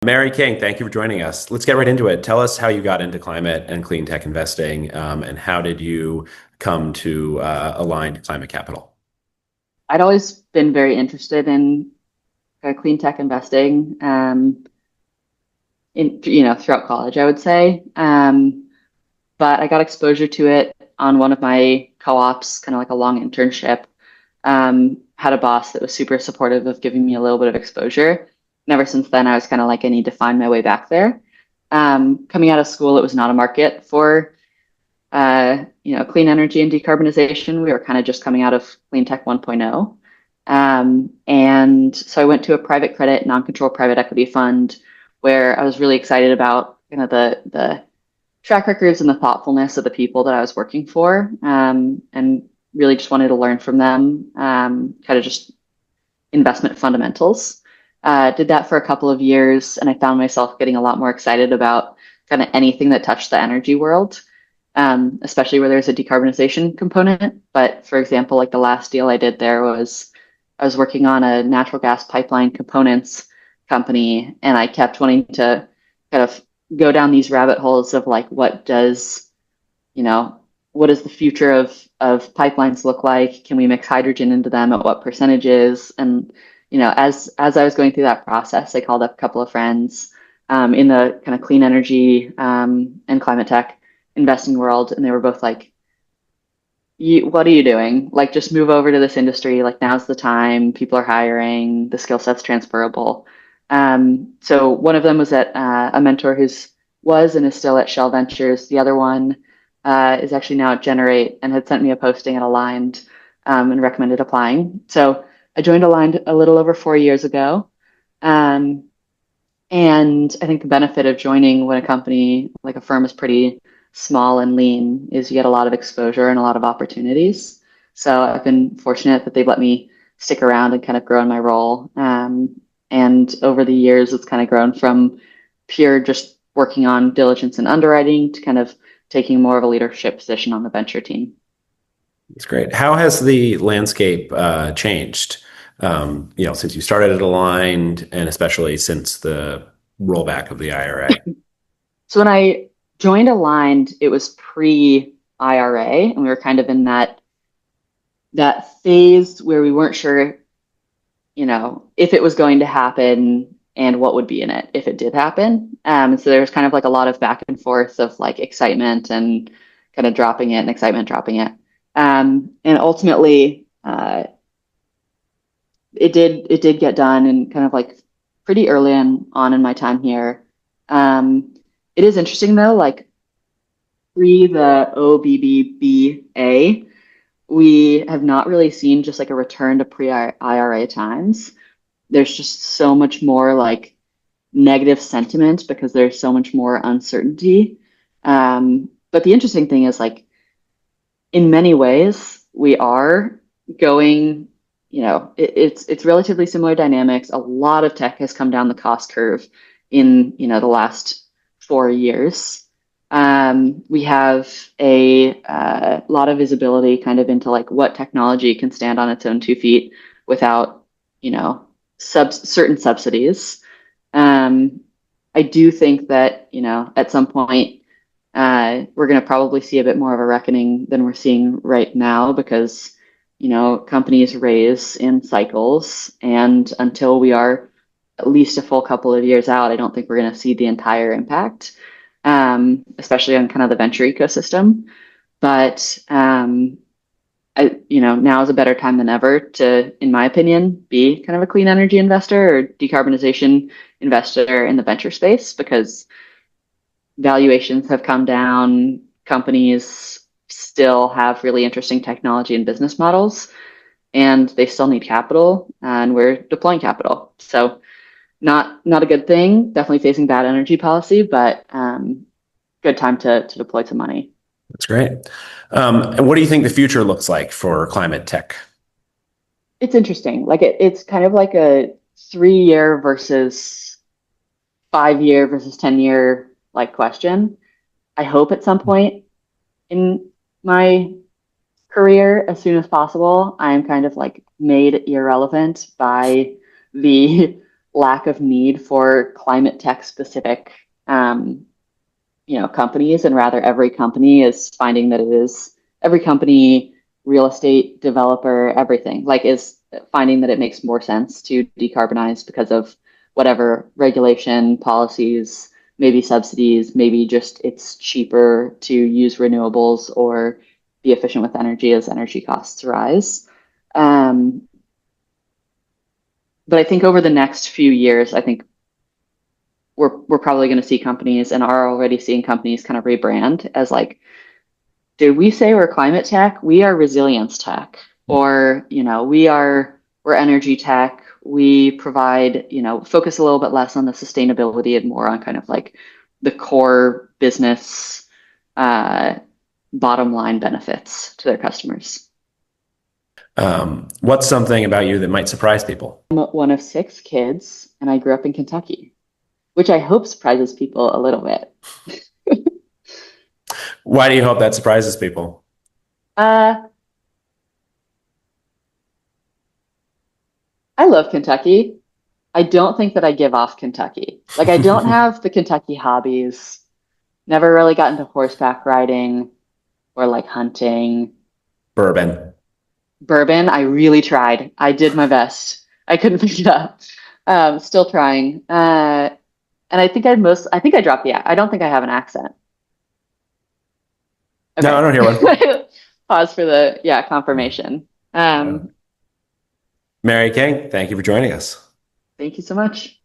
Mary King, thank you for joining us. Let's get right into it. Tell us how you got into climate and clean tech investing, and how did you come to Aligned Climate Capital? I'd always been very interested in clean tech investing, throughout college, I would say. But I got exposure to it on one of my co-ops, kind of like a long internship. Had a boss that was super supportive of giving me a little bit of exposure. And ever since then, I was kind of like, I need to find my way back there. Coming out of school, it was not a market for clean energy and decarbonization. We were kind of just coming out of Clean Tech 1.0. And so I went to a private credit, non-controlled private equity fund where I was really excited about the track records and the thoughtfulness of the people that I was working for, and really just wanted to learn from them, kind of just investment fundamentals. Did that for a couple of years, and I found myself getting a lot more excited about kind of anything that touched the energy world, especially where there's a decarbonization component. But for example, like the last deal I did there was I was working on a natural gas pipeline components company, and I kept wanting to kind of go down these rabbit holes of like, you know, what does the future of pipelines look like? Can we mix hydrogen into them at what percentages? And as I was going through that process, I called up a couple of friends in the kind of clean energy and climate tech investing world, and they were both like, what are you doing? Like, just move over to this industry. Like, now's the time. People are hiring. The skill set's transferable. So one of them was at a mentor who's was and is still at Shell Ventures. The other one is actually now at Generate and had sent me a posting at Aligned, and recommended applying. So I joined Aligned a little over 4 years ago. Um, and I think the benefit of joining when a company like a firm is pretty small and lean is you get a lot of exposure and a lot of opportunities. So I've been fortunate that they've let me stick around and kind of grow in my role. And over the years, it's kind of grown from pure just working on diligence and underwriting to kind of taking more of a leadership position on the venture team. It's great. How has the landscape changed? Since you started at Aligned, and especially since the rollback of the IRA. So when I joined Aligned, it was pre IRA, and we were kind of in that phase where we weren't sure, if it was going to happen and what would be in it if it did happen. So there was kind of like a lot of back and forth of like excitement and kind of dropping it and excitement dropping it. And ultimately, it did get done and kind of like pretty early on in my time here. It is interesting though, like pre the OBBBA, we have not really seen just like a return to pre-IRA times. There's just so much more like negative sentiment because there's so much more uncertainty. But the interesting thing is like in many ways we are going, it's relatively similar dynamics. A lot of tech has come down the cost curve in the last 4 years. We have a lot of visibility kind of into like what technology can stand on its own 2 feet without, certain subsidies. Um, I do think that, at some point, we're going to probably see a bit more of a reckoning than we're seeing right now because, companies raise in cycles. And until we are at least a full couple of years out, I don't think we're going to see the entire impact, especially on kind of the venture ecosystem. But now is a better time than ever to, in my opinion, be kind of a clean energy investor or decarbonization investor in the venture space because valuations have come down. Companies still have really interesting technology and business models, and they still need capital, and we're deploying capital. So not a good thing. Definitely facing bad energy policy, but good time to deploy some money. That's great. And what do you think the future looks like for climate tech? It's interesting. Like it's kind of like a 3 year versus 5 year versus 10 year like question. I hope at some point in my career, as soon as possible, I'm kind of like made irrelevant by the lack of need for climate tech specific companies, and rather every company is finding that it is every company, real estate developer, everything like is finding that it makes more sense to decarbonize because of whatever regulation, policies, maybe subsidies, maybe just it's cheaper to use renewables or be efficient with energy as energy costs rise. Um, but I think over the next few years, I think we're probably going to see companies and are already seeing companies kind of rebrand as like, did we say we're climate tech? We are resilience tech, or we're energy tech. We provide, focus a little bit less on the sustainability and more on kind of like the core business uh, bottom line benefits to their customers. What's something about you that might surprise people? I'm one of 6 kids, and I grew up in Kentucky, which I hope surprises people a little bit. Why do you hope that surprises people? Uh, I love Kentucky. I don't think that I give off Kentucky. Like, I don't have the Kentucky hobbies. Never really got into horseback riding or like hunting. Bourbon. Bourbon, I really tried. I did my best. I couldn't pick it up. Still trying. And I think I dropped the, I don't think I have an accent. No, I Okay. don't hear one. Pause for the, yeah, confirmation. Mary King, thank you for joining us. Thank you so much.